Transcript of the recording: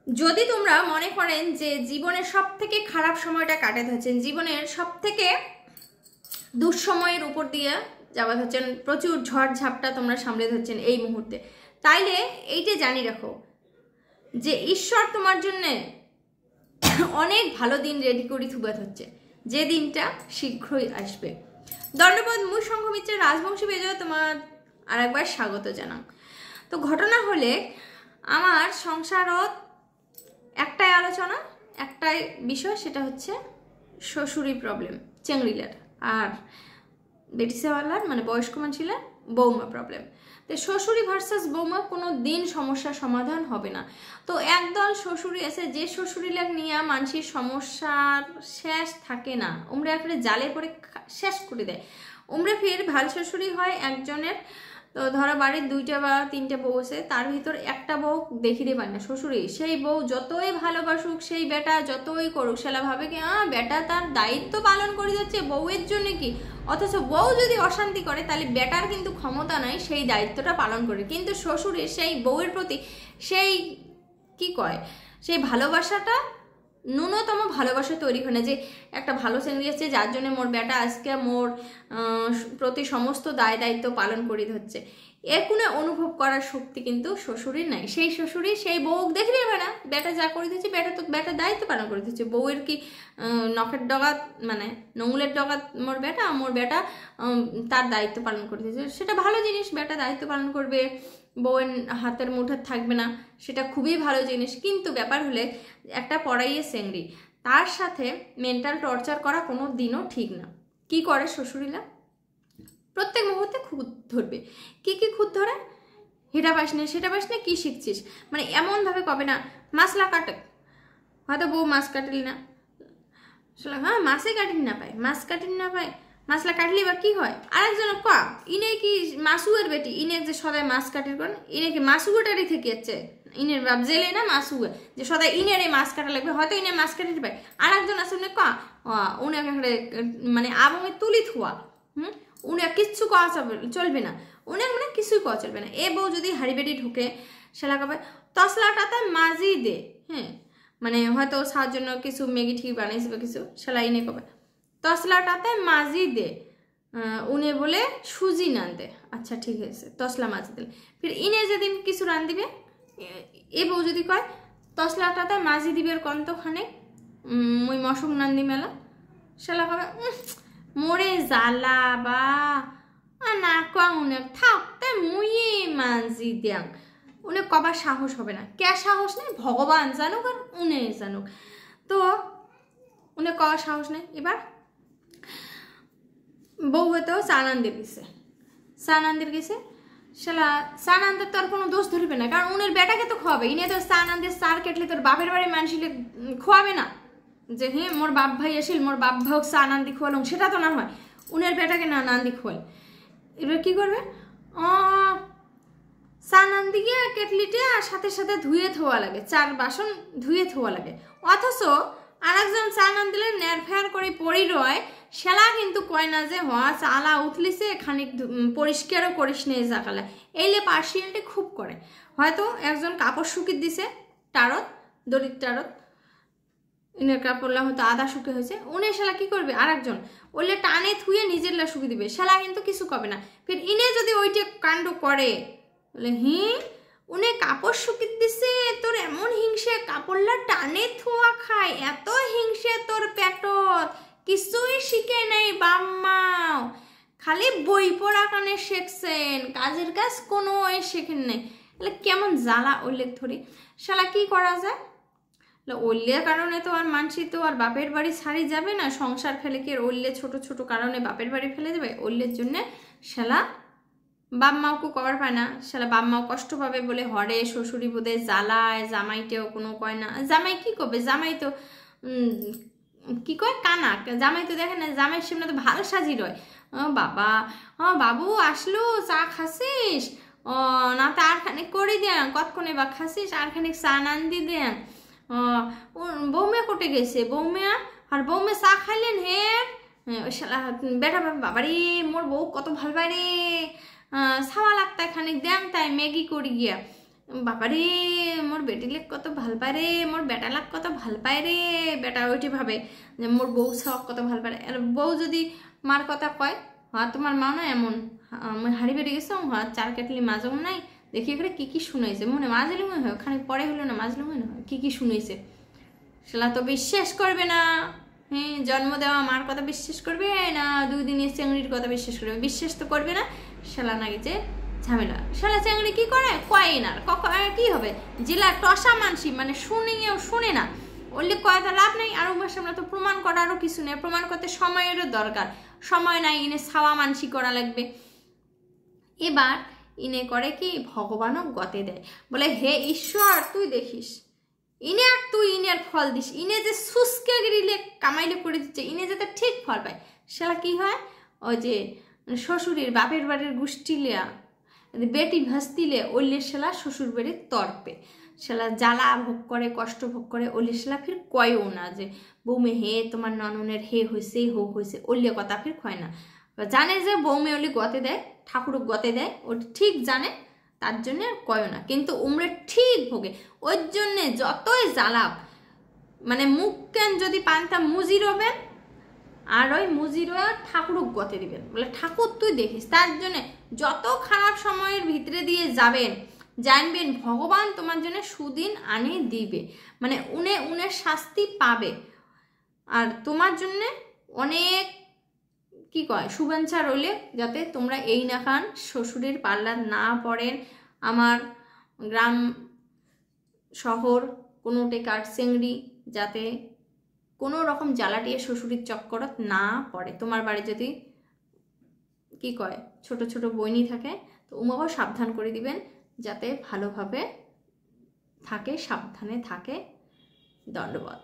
যদি তোমরা মনে করেন যে জীবনের সব থেকে খারাপ সময়টা কাটাতে হচ্ছেন, জীবনের সব থেকে দুঃসময়ের উপর দিয়ে যাওয়া হচ্ছেন, প্রচুর ঝড় ঝাপটা তোমরা সামলে ধরছেন এই মুহূর্তে, তাইলে এইটা জানি রাখো যে ঈশ্বর তোমার জন্যে অনেক ভালো দিন রেডি করে থুবাত হচ্ছে, যে দিনটা শীঘ্রই আসবে। দণ্ডবোধ মুই সংঘমিত্রের রাজবংশী পেজে তোমার আর একবার স্বাগত জানাম। তো ঘটনা হলে আমার সংসারত একটাই আলোচনা, একটাই বিষয়, সেটা হচ্ছে শ্বশুরি প্রবলেম, চেংড়িলার আর বেটিসেওয়ালার মানে বয়স্ক মানুষের বৌমা প্রবলেম। তো শ্বশুরি ভার্সাস বৌমা কোনো দিন সমস্যার সমাধান হবে না। তো একদল শ্বশুরি আছে যে শ্বশুরিলাগ নিয়ে মানুষের সমস্যার শেষ থাকে না, উমরা একটা জালে পরে শেষ করে দেয়। উমরা ফের ভাল শ্বশুরি হয় একজনের, তো ধরো বাড়ির 2টা বা 3টে বউ আছে, তার ভিতর একটা বউ দেখিতে পায় না শ্বশুরি, সেই বউ যতই ভালোবাসুক, সেই বেটা যতই করুক, সেটা ভাবে কি বেটা তার দায়িত্ব পালন করে যাচ্ছে বউয়ের জন্য কি, অথচ বউ যদি অশান্তি করে তাহলে বেটার কিন্তু ক্ষমতা নাই সেই দায়িত্বটা পালন করে। কিন্তু শ্বশুরের সেই বউয়ের প্রতি সেই কি কয়, সেই ভালোবাসাটা ন্যূনতম ভালোবাসা তৈরি হয় না, যে একটা ভালো চেংড়ি আছে যার জন্য মোর বেটা আজকে মোর প্রতি সমস্ত দায় দায়িত্ব পালন করে হচ্ছে, এর কোনো অনুভব করার শক্তি কিন্তু শ্বশুরের নাই। সেই শ্বশুরই সেই বউ দেখে নেবে না, বেটা যা করে দিচ্ছে বেটা তো বেটা দায়িত্ব পালন করে দিচ্ছে, বউয়ের কি নখের ডগাত মানে নোংলের ডগাত মোর বেটা তার দায়িত্ব পালন করে দিচ্ছে, সেটা ভালো জিনিস, বেটা দায়িত্ব পালন করবে, বউয়ের হাতের মুঠে থাকবে না, সেটা খুবই ভালো জিনিস। কিন্তু ব্যাপার হলে একটা পড়াইয়ে চেংড়ি, তার সাথে মেন্টাল টর্চার করা কোনো দিনও ঠিক না। কি করে শ্বশুরিলা প্রত্যেক মুহূর্তে খুঁত ধরবে। কি কি খুঁত ধরে, হেটা পাস না সেটা পাস না, কি শিখছিস, মানে এমনভাবে কবে না মাছলা কাটে, হয়তো বউ মাছ কাটলি না, হ্যাঁ মাছই কাটিন না পায়, মাছ কাটিন না পায়, মাছলা কাটলি বা কি হয়। আরেকজন ক ইনে কি মাসুয়ের বেটি, ইনে যে সদাই মাছ কাটির করেন, ইনে কি মাসুয়াটারি থেকে যাচ্ছে, ইনের বাপ জেলে না মাসুয়া যে সদাই ইনের এই মাছ কাটা লাগবে, হয়তো ইনে মাছ কাটিতে পায়। আর একজন আছে উনি ক উনি মানে আবঙে তুলি থুয়া, উনি কিচ্ছু কওয়া চলবে না, উনি মানে কিছুই কওয়া চলবে না। এ বউ যদি হাড়ি বেটি ঢুকে সেলা কবে তসলাটাতে মাজি দে, হ্যাঁ মানে হয়তো সার জন্য কিছু ম্যাগি ঠিক বানাইছে বা কিছু, সেলাই ইনে কবে তসলাটাতে মাজি দে, উনি বলে সুজি নান দে, আচ্ছা ঠিক আছে তসলা মাজি দিলে। ফির ইনে যেদিন কিছু রান দিবে এ বউ যদি কয় তসলাটাতে মাজি দিবে কন্তখানে মুই মশক নান দি মেলা, সেলা কবে মোরে জ্বালা বা না কয়া উনি থাকতে মুই মাজি দিয়াং, উনি কবার সাহস হবে না, কে সাহস নেই ভগবান জানুক আর উনি জানুক, তো উনি কবার সাহস নেই। এবার বউ হয়তো চানান্দের গেছে, চানান্দের গেছে, সেলা চানান্দের তো আর কোনো দোষ ধরবে না, কারণ উনের বেটাকে তো খাওয়াবে, ইনে তো চানান্দের চার কেটলে তোর বাপের বাড়ি মানুষিলে খোয়াবে না, যে হ্যাঁ মোর বাপ ভাই আসিল মোর বাপ ভাই চা নান্দি খোয়ালাম, সেটা তো না হয়, উনের বেটাকে না নান্দি খোয়াল। এবার কি করবে, চা নান্দি গিয়ে কেটলিটা সাথে সাথে ধুয়ে থোয়া লাগে, 4 বাসন ধুয়ে থোয়া লাগে, অথচ আর একজন চা নান দিলে ন্যার ফেয়ার করে পড়ি রয়, সেলা কিন্তু কয় না যে হওয়া চালা উঠলিছে খানিক পরিষ্কারও করিস নে জাকালা, এইলে পার্সিয়ালিটি খুব করে। হয়তো একজন কাপড় শুকিয়ে দিছে টারত দড়ির টারত, ইনের কাপড়লা হয়তো আদা শুকে হয়েছে, উনি শালা কি করবে আর একজন ওইলে টানে থুয়ে নিজেরলা শুকিয়ে দিবে, শালা কিন্তু কিছু কবে না। ফির ইনে যদি ওইটা কাণ্ড করে বলে উনি কাপড় শুকিয়ে দিছে, তোর এমন হিংসে কাপড়লা টানে থুয়া খায়, এত হিংসে তোর পেটত, কিছুই শিখে নেই বাম্মাও, খালি বই পড়া কানে শেখছেন, কাজের কাজ কোনো শেখেন নাই, তাহলে কেমন জ্বালা উল্লেখ ধরি। শালা কি করা যায়, ওল্লের কারণে তো আর মানসি তো আর বাপের বাড়ি ছাড়ি যাবে না, সংসার ফেলে কি ওল্লে ছোট ছোট কারণে বাপের বাড়ি ফেলে যাবে, ওল্লের জন্যে শালা বাপ মাওকে কবার পায় না, শালা বাপ মাও কষ্ট পাবে বলে হরে শ্বশুরি বোধে জ্বালায়, জামাইটেও কোনো কয় না, জামাই কি করবে, জামাই তো কি কয় কানা, জামাই তো দেখে না, জামাইয়ের সামনে তো ভালো সাজি রয়, বাবা বাবু আসলো চা খাসিস, না তো আর খানিক করে দেন, কতক্ষণে বা খাসিস আর খানিক চা নান দি দেন, বৌমে কোটে গেছে বৌমা, আর বৌমে চা খাইলেন হে বেটা বাবারে মোর বউ কত ভাল পায় রে, সাওয়া লাগতায় খানিক দেন তাই ম্যাগি করি গিয়া, বাবারে মোর বেটি লেক কত ভাল পায় রে, মোর বেটা লাক কত ভাল পায় রে, বেটা ওইটি ভাবে যে মোর বউ সব কত ভাল পায়। আর বউ যদি মার কথা কয়, হ্যাঁ তোমার মা না এমন, আমি হাড়ি বেড়ে গেছো, হ্যাঁ 4 কেটলি মাজও নাই, দেখি এখানে কি কি শুনেছে, মনে মাজলে মনে হয়, ওখানে পরে হলো না মাজলে মনে হয় কি কি শুনেছে। সেটা তো বিশ্বাস করবে না। হ্যাঁ, জন্ম দেওয়া মার কথা বিশ্বাস করবে না, 2 দিনের চেংড়ির কথা বিশ্বাস করবে, বিশ্বাস তো করবে না। শালা নাকি যে ঝামেলা, শালা চেংড়ি কি করে কয় না, কি হবে জেলা টসা মানসি, মানে শুনেও শুনে না, বললে কয়টা লাভ নেই। আর আমরা তো প্রমাণ করারও কিছু নেই, প্রমাণ করতে সময়েরও দরকার, সময় নাই, ইনে ছাওয়া মানসি করা লাগবে। এবার ইনে করে কি, ভগবানও গতে দেয়, বলে হে ঈশ্বর তুই দেখিস, ইনে আর তুই ইনের ফল দিস, ইনে যে সুস্কে গিরিলে কামাইলে করে দিচ্ছে, ইনে যাতে ঠিক ফল পায়। সেটা কি হয়, ওই যে শ্বশুরের বাপের বাড়ির গোষ্ঠীলিয়া বেটি ভাস্তিলে ওইলে সেলা শ্বশুর বাড়ির তর্পে, সেলা জ্বালা ভোগ করে, কষ্ট ভোগ করে, ওইলে সেলা ফির কয়ও না যে বৌমে হে তোমার নননের হে হয়েছে হোক হয়েছে, ওইলে কথা ফির কয় না। জানে যে বৌমে ওলি গতে দেয়, ঠাকুরও গতে দেয়, ওটা ঠিক জানে, তার জন্য আর কয় না, কিন্তু উমরে ঠিক ভোগে। ওর জন্যে যতই জ্বালাক, মানে মুখ কেন যদি পান্তা মুজি রবেন, আর ওই মুজির ঠাকুরও গতে দিবেন, বলে ঠাকুর তুই দেখিস। তার জন্য যত খারাপ সময়ের ভিতরে দিয়ে যাবেন, জানবেন ভগবান তোমার জন্য সুদিন আনে দিবে, মানে উনের শাস্তি পাবে। আর তোমার জন্য অনেক কি কয় শুভেচ্ছা রইলে, যাতে তোমরা এই না খান শ্বশুরের পাল্লার না পড়েন। আমার গ্রাম শহর কোনো টেকার চেংড়ি যাতে কোনো রকম জ্বালাটিয়ে শ্বশুরের চক্করত না পড়ে। তোমার বাড়ি যদি কি কয় ছোট ছোট বইনি থাকে, তো উমাকেও সাবধান করে দিবেন, যাতে ভালোভাবে থাকে, সাবধানে থাকে। ধন্যবাদ।